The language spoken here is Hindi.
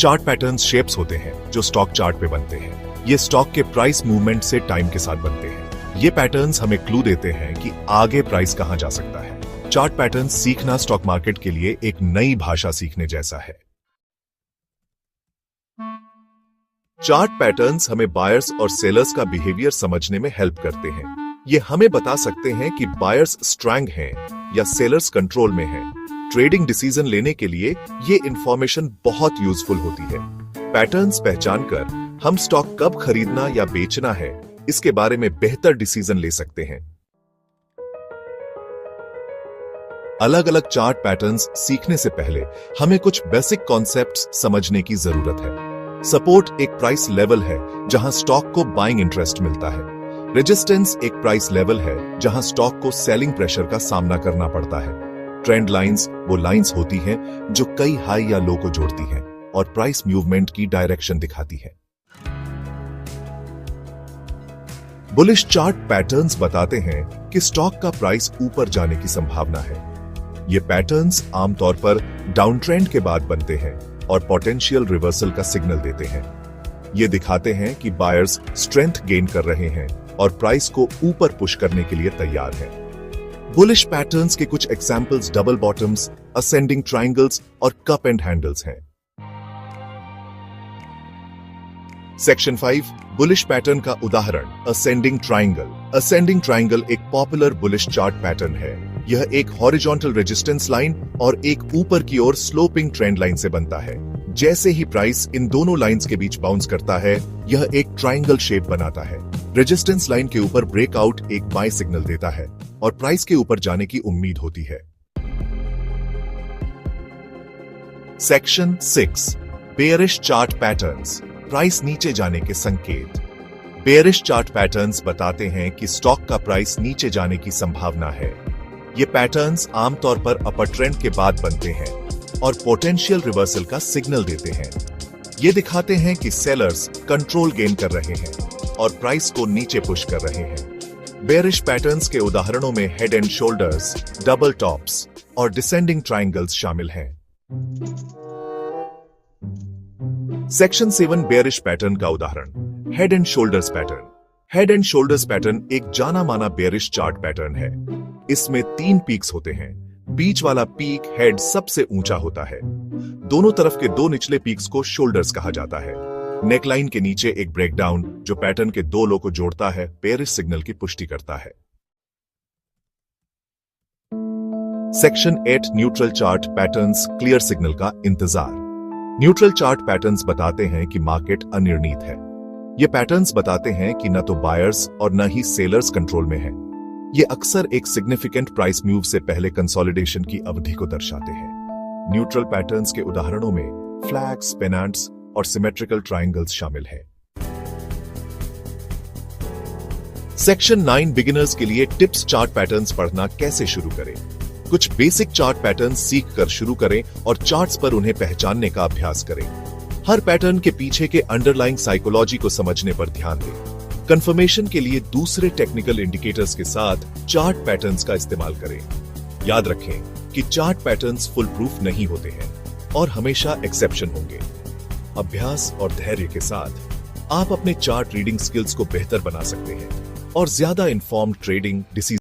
चार्ट पैटर्न्स शेप्स होते हैं जो स्टॉक चार्ट पे बनते हैं। ये स्टॉक के प्राइस मूवमेंट से टाइम के साथ बनते हैं। ये पैटर्न्स हमें क्लू देते हैं कि आगे प्राइस कहां जा सकता है। चार्ट पैटर्न्स सीखना स्टॉक मार्केट के लिए एक नई भाषा सीखने जैसा है। चार्ट पैटर्न्स हमें बायर्स और सेलर्स का बिहेवियर समझने में हेल्प करते हैं। ये हमें बता सकते हैं कि बायर्स स्ट्रांग हैं या सेलर्स कंट्रोल में हैं। ट्रेडिंग डिसीजन लेने के लिए ये इंफॉर्मेशन बहुत यूजफुल होती है। पैटर्न्स पहचानकर हम स्टॉक कब खरीदना या बेचना है इसके बारे में बेहतर डिसीजन ले सकते हैं। अलग अलग चार्ट पैटर्न्स सीखने से पहले हमें कुछ बेसिक कॉन्सेप्ट्स समझने की जरूरत है। सपोर्ट एक प्राइस लेवल है जहां स्टॉक को बाइंग इंटरेस्ट मिलता है। रेजिस्टेंस एक प्राइस लेवल है जहां स्टॉक को सेलिंग प्रेशर का सामना करना पड़ता है। ट्रेंड लाइंस वो लाइंस होती हैं जो कई हाई या लो को जोड़ती हैं और प्राइस मूवमेंट की डायरेक्शन दिखाती है। बुलिश चार्ट पैटर्न्स बताते हैं कि स्टॉक का प्राइस ऊपर जाने की संभावना है। ये पैटर्न्स आमतौर पर डाउन ट्रेंड के बाद बनते हैं और पोटेंशियल रिवर्सल का सिग्नल देते हैं। ये दिखाते हैं कि बायर्स स्ट्रेंथ गेन कर रहे हैं और प्राइस को ऊपर पुश करने के लिए तैयार हैं। बुलिश पैटर्न्स के कुछ examples double bottoms, ascending triangles और कप एंड हैंडल्स हैं। सेक्शन 5 बुलिश पैटर्न का उदाहरण असेंडिंग ट्रायंगल। असेंडिंग ट्रायंगल एक पॉपुलर बुलिश चार्ट पैटर्न है। यह एक हॉरिजॉन्टल रेजिस्टेंस लाइन और एक ऊपर की ओर स्लोपिंग ट्रेंड लाइन से बनता है। जैसे ही प्राइस इन दोनों लाइंस के बीच बाउंस करता है, यह एक ट्रायंगल शेप बनाता है। रेजिस्टेंस लाइन के ऊपर ब्रेकआउट एक बाय सिग्नल देता है और प्राइस के ऊपर जाने की उम्मीद होती है। Section 6 bearish chart patterns, price नीचे जाने के संकेत। बेयरिश चार्ट पैटर्न्स बताते हैं कि स्टॉक का प्राइस नीचे जाने की संभावना है। ये पैटर्न्स आमतौर पर अपर ट्रेंड के बाद बनते हैं और पोटेंशियल रिवर्सल का सिग्नल देते हैं। ये दिखाते हैं कि सेलर्स कंट्रोल गेन कर रहे हैं और प्राइस को नीचे पुश कर रहे हैं। बेयरिश पैटर्न्स के उदाहरणों में head and shoulders, double tops और डिसेंडिंग ट्रायंगल्स शामिल हैं। सेक्शन 7 बेयरिश पैटर्न का उदाहरण head and shoulders pattern. Head and shoulders pattern एक जाना माना बेयरिश चार्ट पैटर्न है। इसमें 3 पीक्स होते हैं। बीच वाला पीक हेड सबसे ऊंचा होता है। दोनों तरफ के 2 निचले पीक्स को शोल्डर्स कहा जाता है। नेकलाइन के नीचे एक ब्रेकडाउन जो पैटर्न के 2 लो को जोड़ता है, बेयरिश सिग्नल की पुष्टि करता है। Section 8 neutral chart patterns, clear signal का इंतजार। न्यूट्रल चार्ट पैटर्न्स बताते हैं कि मार्केट अनिर्णित है। ये पैटर्न्स बताते हैं कि न तो बायर्स और न ही सेलर्स कंट्रोल में हैं। ये अक्सर एक सिग्निफिकेंट प्राइस मूव से पहले कंसोलिडेशन की अवधि को दर्शाते हैं। न्यूट्रल पैटर्न्स के उदाहरणों में फ्लैग्स, पेनांट्स और सिमेट्रिकल ट्रायंगल्स शामिल हैं। सेक्शन 9 बिगिनर्स के लिए टिप्स, चार्ट पैटर्न्स पढ़ना कैसे शुरू करें। कुछ बेसिक चार्ट पैटर्न्स सीख कर शुरू करें और चार्ट्स पर उन्हें पहचानने का अभ्यास करें। हर पैटर्न के पीछे के अंडरलाइंग साइकोलॉजी को समझने पर ध्यान दें। कंफर्मेशन के लिए दूसरे टेक्निकल इंडिकेटर्स के साथ चार्ट पैटर्न्स का इस्तेमाल करें। याद रखें कि चार्ट पैटर्न्स फुल प्रूफ नहीं होते हैं और हमेशा एक्सेप्शन होंगे। अभ्यास और धैर्य के साथ आप अपने चार्ट रीडिंग स्किल्स को बेहतर बना सकते हैं और ज्यादा इन्फॉर्म्ड ट्रेडिंग डिसीजन